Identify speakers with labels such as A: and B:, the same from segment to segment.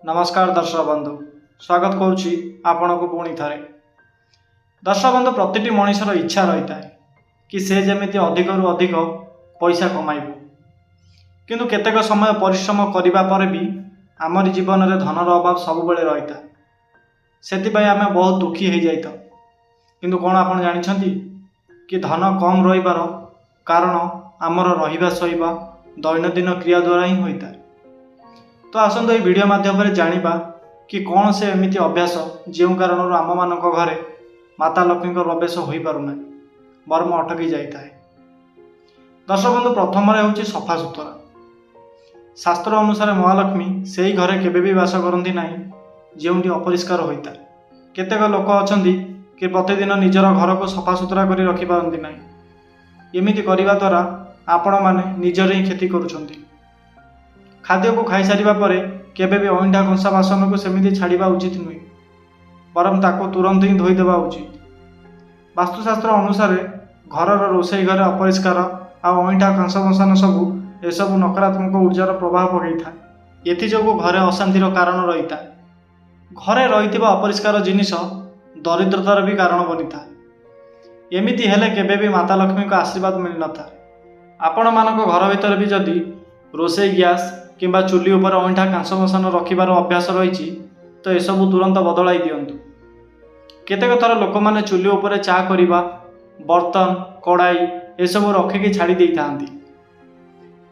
A: नमस्कार दर्शक बंधु, स्वागत करुच्ची आपण को पुणी थे। दर्शक बंधु, प्रति मनुष्यर इच्छा रही है कि से जमी अधिक रु अधिक पैसा कमाइब, किंतु केतेक समय परिश्रम करने पर भी आमरी जीवन में धनर अभाव सब बेले रही है। से आम बहुत दुखी हो जाता, किंतु कौन आप जानते कि धन कम रहीबार कारण आमर रहिबा सहिबा दैनंदिन क्रिया द्वारा ही होता है। तो आसंतु ये वीडियो माध्यम जानिबा कि कौन से एमिति अभ्यास जो कारण आम मान घरे माता लक्ष्मी प्रवेश हो पारना बरम अटकी जाता है। दर्शक बंधु, प्रथम हूँ सफा सुतरा। शास्त्र अनुसार महालक्ष्मी से ही घरे केबे भी वास करती ना जो अपरिष्कार होता है। केतेक लोक अच्छा कि प्रतिदिन निजर घर को सफा सुतरा कर रखिपारती ना। एमिति करने द्वारा आपण मैंने निजर ही क्षति करुछंती। खाद्य को खाई सारिबा परे केबे भी अइंठा कंसा बासन को सेमिति छाड़िबा उचित नुहे, बरम ताको तुरंत ही धोई देबा उचित। वास्तुशास्त्र अनुसार घरर रोषेई घर अपरिष्कार आ अइंठा कंसा बासन सबू एसबू नकारात्मक ऊर्जार प्रभाव पकई थाए। एथिजोगु घरे अशांतिर कारण रही था। घरे रही अपरिष्कार जिनिस दरिद्रतार भी कारण बनी था। एमिति हेले केबे भी माता लक्ष्मी को आशीर्वाद मिल न था। आपण मानक घर भीतर भी जदि रोषेई गैस किंबा चुली उपर अइंठा कांस बसन रखिबार अभ्यास रही तो एसबू तुरंत बदलाई दियंतु। केतेक थर लोक मैंने चुली उपर चा करिबा, बर्तन कड़ाई एसबू रखिकी छाड़ी देई थांती।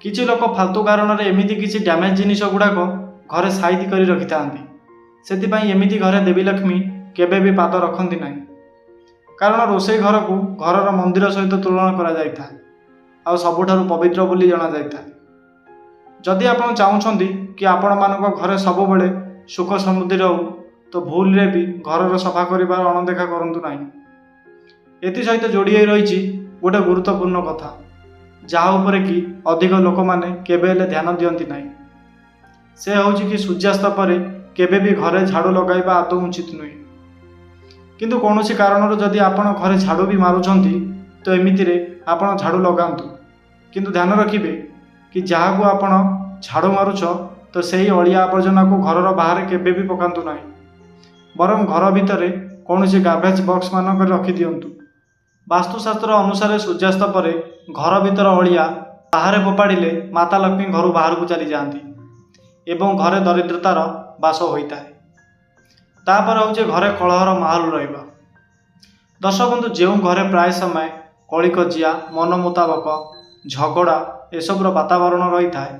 A: किछि लोक फालतू कारण एमिति किछि डैमेज जिनिस गुड़ाक घरे साइज करी रखि थांती। सेतिपई एमिति घरे देवी लक्ष्मी केबे भी पाद रखती ना, कारण रोषेई घर को घरर मंदिर सहित तुलना करा जायथा आ सबुठारु पवित्र बोली जना जायथा। जदि आप चाहते कि आपण मानक घरे सब बेले सुख समृद्धि रहू तो भूल रे भी घर सफा करिबार अणदेखा करंतु नाही। एथि सहित जोड़ी रही गोटे गुरुत्वपूर्ण कथा जहाँ उपरे कि अधिक लोक माने केबे हेले ध्यान दियंती नाही। से होउछि कि सूर्यास्त पर केबे भी घरे झाड़ू लगाइबा आदौ उचित नुहे। किंतु कौनसी कारणर जदि आपण घरे झाड़ू भी मारुछंती तो एमिति रे आपण झाड़ू लगांतु, किंतु ध्यान रखिबे कि जहाँ को आपण झाड़ू मारुछ तो सही अलिया आवर्जना को घरर बाहर केबे भी पकांतु नाही, बरम घर भितर कौनसी गार्बेज बॉक्स मानक रखि दियंतु। वास्तुशास्त्र अनुसार सूर्यास्त पर घर भीतर अलिया बाहर फोपाड़े माता लक्ष्मी घर बाहर को चली जाती एवं घरे दरिद्रतार बास होता है। तापर हूँ घरे कलहर माहौल रहिबा। दर्शक बंधु, जो घरे प्राय समय कली कजिया, मन मुताबक झगड़ा एसबूर वातावरण रही थाए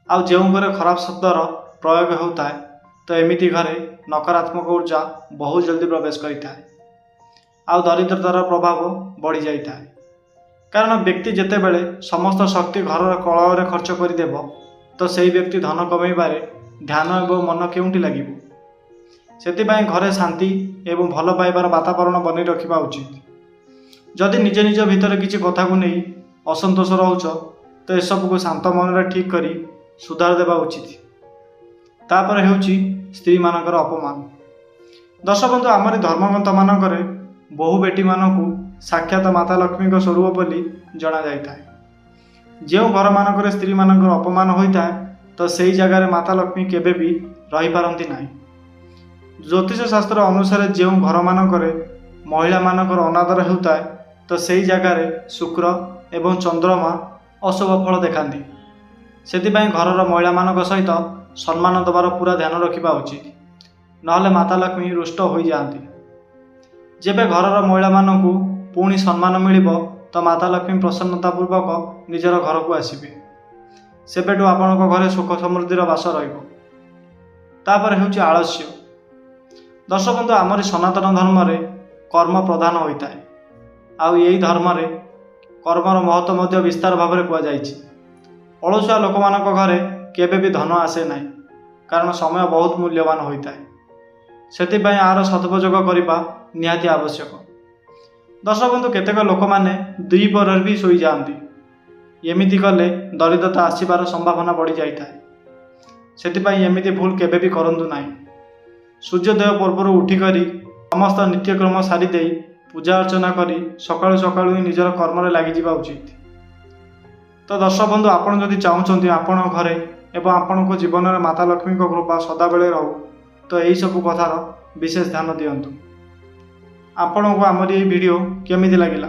A: आ जो घरे खराब शब्दर प्रयोग होता है तो एमिति घरे नकारात्मक ऊर्जा बहुत जल्दी प्रवेश करें आ दरिद्रतार प्रभाव बढ़ी जाए। कारण व्यक्ति जेते बेले समस्त शक्ति घर कलह खर्च करदेव तो सही व्यक्ति धन कमाइबारे ध्यान एवं मन केउंटी लागिबो। सेतिबाई घरे शांति एवं भल पाइबार वातावरण बनी रखा उचित। जदि निज निज भितर किसी कथा को नहीं असंतोष रोच तो यह को शांत मन ठीक करी सुधार देवा उचित। तापर होउची स्त्री मानकर अपमान। दर्शक बंधु, आमरी धर्मग्रंथ मानकरे बहु बेटी मानकू साक्षात माता लक्ष्मी स्वरूप बोली जना जाए। जो घर मानकरे स्त्री मानकर अपमान होता है तो सही जगह माता लक्ष्मी केबे भी रही पारंती नाही। ज्योतिष शास्त्र अनुसार जो घर मानकरे महिला मानकर अनादर होता है तो सही जगह शुक्र एवं चंद्रमा अशुभ फल देखाती। सेतिबाई घरर महिला मानक सहित सम्मान देवार पूरा ध्यान रखा उचित, नहले माता लक्ष्मी रुष्ट हो जाती। जेबे घरर महिला मानकू पुणी सम्मान मिलिबो तो माता लक्ष्मी प्रसन्नतापूर्वक निजर घर को आसबे। सेबेठू आपणक घरे सुख समृद्धिर बास रहिबो। तापर हेउची आलस्य। दर्शक बंधु, आमरी सनातन धर्म रे कर्म प्रधान होता है आउ यही धर्म रे कर्मर महत्व मध्य विस्तार भाव में कहुई। अलसुआ लोक मानक घरे केबे भी धन आसे ना, कारण समय बहुत मूल्यवान होता है। सेतिबाई आर सदुपयोग करने निहाती आवश्यक। दर्शक बंधु, केतेक लोक माने दुई पर भी शोई जाती। एमिति कले दरिद्रता आसबार संभावना बढ़ी जाए। सेतिबाई एमिति भूल केबे भी करंतु नाही। सूर्योदय पूर्व उठिक समस्त नित्यक्रम सारी दे पूजा अर्चना करी सकाळु सकाळु ही निजर कर्म लगी उचित। तो दर्शक बंधु, आपड़ जदि चाहते आपण घरे ଏବଂ ଆପଣଙ୍କ ଜୀବନରେ ମାତା ଲକ୍ଷ୍ମୀଙ୍କ କୃପା ସଦାବେଳେ ରହୁ। ତ ଏହିସବୁ କଥାର ବିଶେଷ ଧ୍ୟାନ ଦିଅନ୍ତୁ। ଆପଣଙ୍କୁ ଆମର ଏହି ଭିଡ଼ିଓ କେମିତି ଲାଗିଲା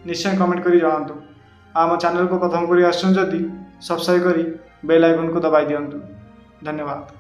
A: ନିଶ୍ଚୟ କମେଣ୍ଟ କରି ଜଣାନ୍ତୁ। ଆମ ଚ୍ୟାନେଲକୁ ପ୍ରଥମ କରି ଆସୁଛନ୍ତି ଯଦି ସବସ୍କ୍ରାଇବ୍ କରି ବେଲ୍ ଆଇକନକୁ ଦବାଇ ଦିଅନ୍ତୁ। ଧନ୍ୟବାଦ।